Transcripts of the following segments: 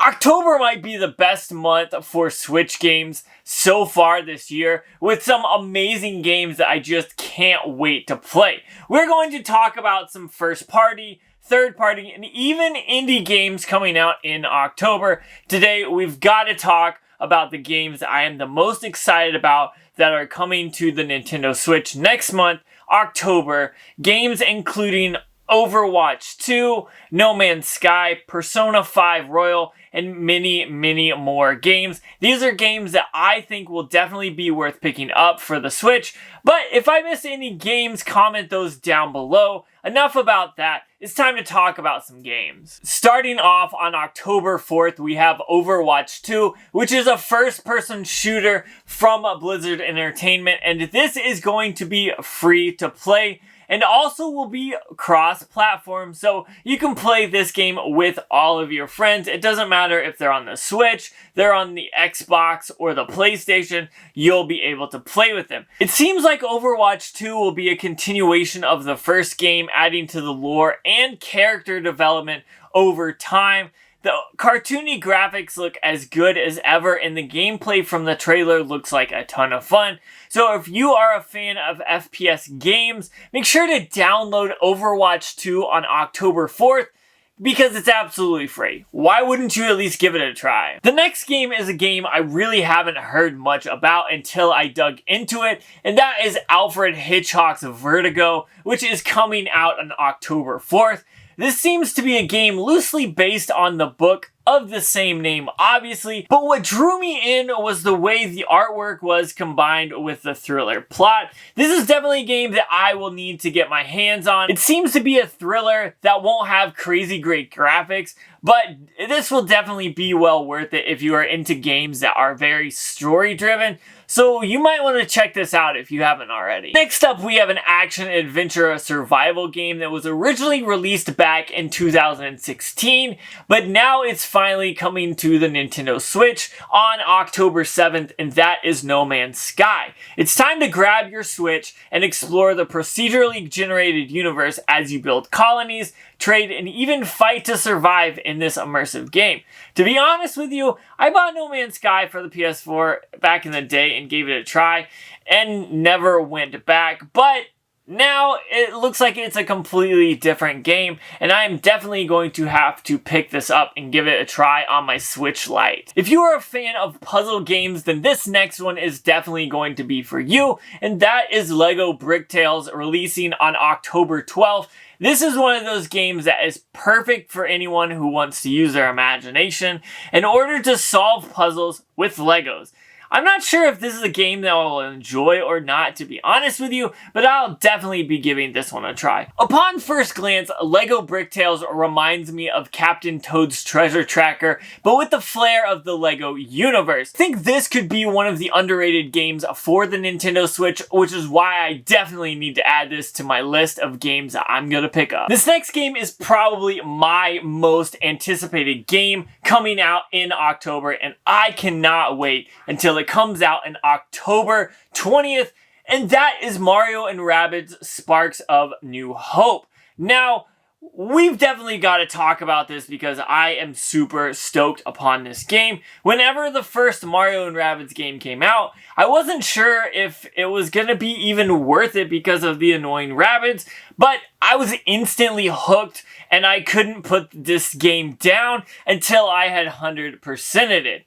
October might be the best month for Switch games so far this year, with some amazing games that I just can't wait to play. We're going to talk about some first party, third party, and even indie games coming out in October. Today, we've got to talk about the games I am the most excited about that are coming to the Nintendo Switch next month, October. Games including Overwatch 2, No Man's Sky, Persona 5 Royal, and many, many more games. These are games that I think will definitely be worth picking up for the Switch, but if I miss any games, comment those down below. Enough about that. It's time to talk about some games. Starting off on October 4th, we have Overwatch 2, which is a first-person shooter from Blizzard Entertainment, and this is going to be free to play, and also will be cross-platform, so you can play this game with all of your friends. It doesn't matter if they're on the Switch, they're on the Xbox, or the PlayStation, you'll be able to play with them. It seems like Overwatch 2 will be a continuation of the first game, adding to the lore and character development over time. The cartoony graphics look as good as ever, and the gameplay from the trailer looks like a ton of fun. So if you are a fan of FPS games, make sure to download Overwatch 2 on October 4th, because it's absolutely free. Why wouldn't you at least give it a try? The next game is a game I really haven't heard much about until I dug into it, and that is Alfred Hitchcock's Vertigo, which is coming out on October 4th. This seems to be a game loosely based on the book of the same name, obviously, but what drew me in was the way the artwork was combined with the thriller plot. This is definitely a game that I will need to get my hands on. It seems to be a thriller that won't have crazy great graphics, but this will definitely be well worth it if you are into games that are very story-driven. So you might want to check this out if you haven't already. Next up, we have an action-adventure survival game that was originally released back in 2016, but now it's finally coming to the Nintendo Switch on October 7th, and that is No Man's Sky. It's time to grab your Switch and explore the procedurally generated universe as you build colonies, trade, and even fight to survive in this immersive game. To be honest with you, I bought No Man's Sky for the PS4 back in the day and gave it a try and never went back, but now it looks like it's a completely different game, and I am definitely going to have to pick this up and give it a try on my Switch Lite. If you are a fan of puzzle games, then this next one is definitely going to be for you, and that is Lego Bricktales, releasing on October 12th. This is one of those games that is perfect for anyone who wants to use their imagination in order to solve puzzles with Legos. I'm not sure if this is a game that I will enjoy or not, to be honest with you, but I'll definitely be giving this one a try. Upon first glance, Lego Bricktales reminds me of Captain Toad's Treasure Tracker, but with the flair of the Lego universe. I think this could be one of the underrated games for the Nintendo Switch, which is why I definitely need to add this to my list of games that I'm gonna pick up. This next game is probably my most anticipated game coming out in October, and I cannot wait until it comes out in October 20th, and that is Mario and Rabbids Sparks of New Hope. Now, we've definitely got to talk about this because I am super stoked upon this game. Whenever the first Mario and Rabbids game came out, I wasn't sure if it was going to be even worth it because of the annoying Rabbids, but I was instantly hooked and I couldn't put this game down until I had 100%ed it.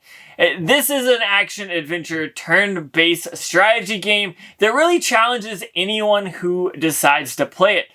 This is an action-adventure turn-based strategy game that really challenges anyone who decides to play it.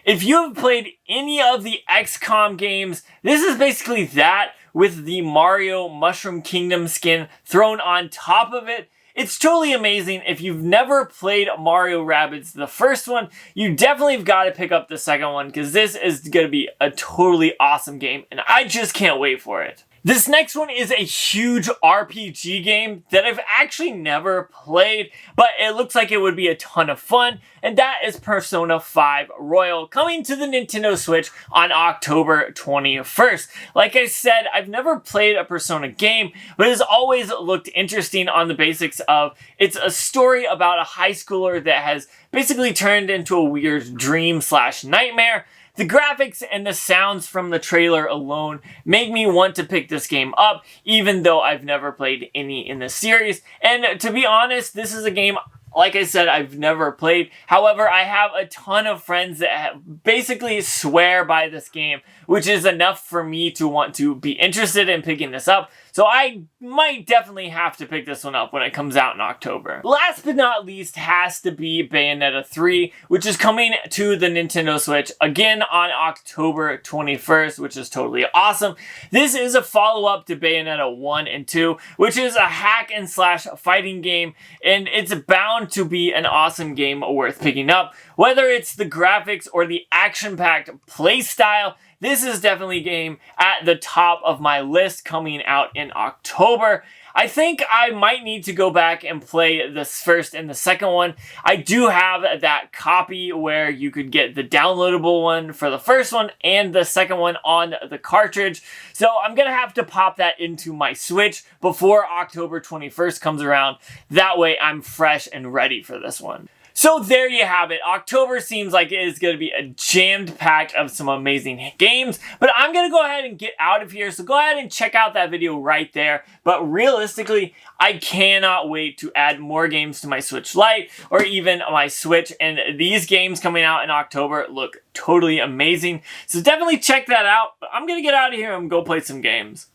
If you have played any of the XCOM games, this is basically that with the Mario Mushroom Kingdom skin thrown on top of it. It's totally amazing. If you've never played Mario Rabbids, the first one, you definitely have got to pick up the second one because this is going to be a totally awesome game and I just can't wait for it. This next one is a huge RPG game that I've actually never played, but it looks like it would be a ton of fun, and that is Persona 5 Royal, coming to the Nintendo Switch on October 21st. Like I said, I've never played a Persona game, but it has always looked interesting on the basics of it's a story about a high schooler that has basically turned into a weird dream/nightmare. The graphics and the sounds from the trailer alone make me want to pick this game up, even though I've never played any in the series. And to be honest, this is a game, like I said, I've never played. However, I have a ton of friends that basically swear by this game, which is enough for me to want to be interested in picking this up. So I might definitely have to pick this one up when it comes out in October. Last but not least has to be Bayonetta 3, which is coming to the Nintendo Switch again on October 21st, which is totally awesome. This is a follow-up to Bayonetta 1 and 2, which is a hack and slash fighting game, and it's bound to be an awesome game worth picking up. Whether it's the graphics or the action-packed play style, this is definitely a game at the top of my list coming out in October. I think I might need to go back and play this first and the second one. I do have that copy where you could get the downloadable one for the first one and the second one on the cartridge. So I'm going to have to pop that into my Switch before October 21st comes around. That way I'm fresh and ready for this one. So there you have it. October seems like it is going to be a jammed pack of some amazing games, but I'm going to go ahead and get out of here. So go ahead and check out that video right there. But realistically, I cannot wait to add more games to my Switch Lite or even my Switch. And these games coming out in October look totally amazing. So definitely check that out. But I'm going to get out of here and go play some games.